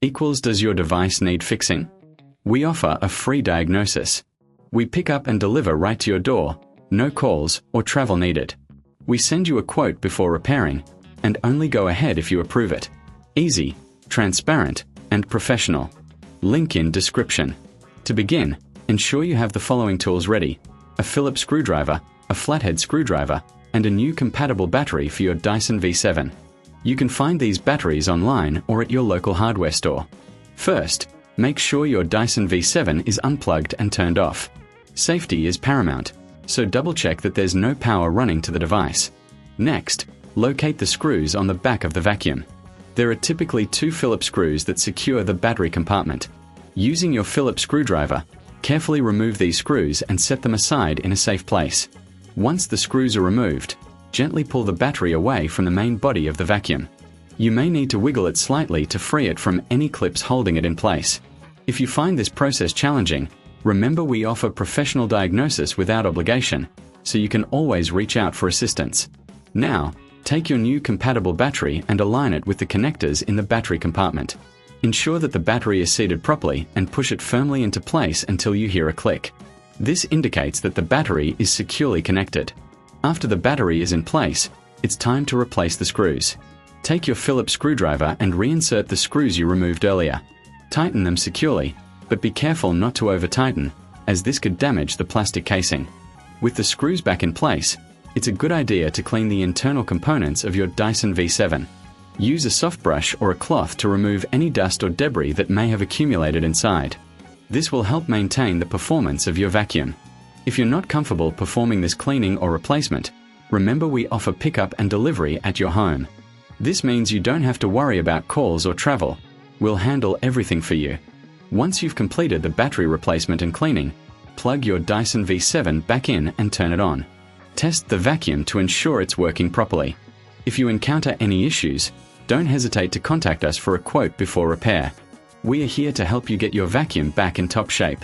equals does your device need fixing? We offer a free diagnosis. We pick up and deliver right to your door, no calls or travel needed. We send you a quote before repairing, and only go ahead if you approve it. Easy, transparent, and professional. Link in description. To begin, ensure you have the following tools ready: a Phillips screwdriver, a flathead screwdriver, and a new compatible battery for your Dyson V7. You can find these batteries online or at your local hardware store. First, make sure your Dyson V7 is unplugged and turned off. Safety is paramount, so double-check that there's no power running to the device. Next, locate the screws on the back of the vacuum. There are typically 2 Phillips screws that secure the battery compartment. Using your Phillips screwdriver, carefully remove these screws and set them aside in a safe place. Once the screws are removed, gently pull the battery away from the main body of the vacuum. You may need to wiggle it slightly to free it from any clips holding it in place. If you find this process challenging, remember we offer professional diagnosis without obligation, so you can always reach out for assistance. Now, take your new compatible battery and align it with the connectors in the battery compartment. Ensure that the battery is seated properly and push it firmly into place until you hear a click. This indicates that the battery is securely connected. After the battery is in place, it's time to replace the screws. Take your Phillips screwdriver and reinsert the screws you removed earlier. Tighten them securely, but be careful not to over-tighten, as this could damage the plastic casing. With the screws back in place, it's a good idea to clean the internal components of your Dyson V7. Use a soft brush or a cloth to remove any dust or debris that may have accumulated inside. This will help maintain the performance of your vacuum. If you're not comfortable performing this cleaning or replacement, remember we offer pickup and delivery at your home. This means you don't have to worry about calls or travel. We'll handle everything for you. Once you've completed the battery replacement and cleaning, plug your Dyson V7 back in and turn it on. Test the vacuum to ensure it's working properly. If you encounter any issues, don't hesitate to contact us for a quote before repair. We are here to help you get your vacuum back in top shape.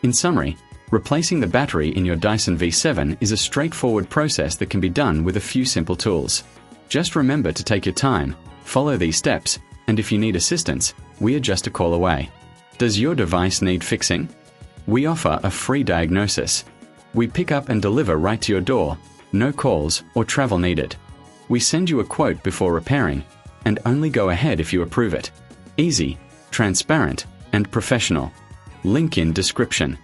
In summary, replacing the battery in your Dyson V7 is a straightforward process that can be done with a few simple tools. Just remember to take your time, follow these steps, and if you need assistance, we are just a call away. Does your device need fixing? We offer a free diagnosis. We pick up and deliver right to your door, no calls or travel needed. We send you a quote before repairing, and only go ahead if you approve it. Easy, transparent, and professional. Link in description.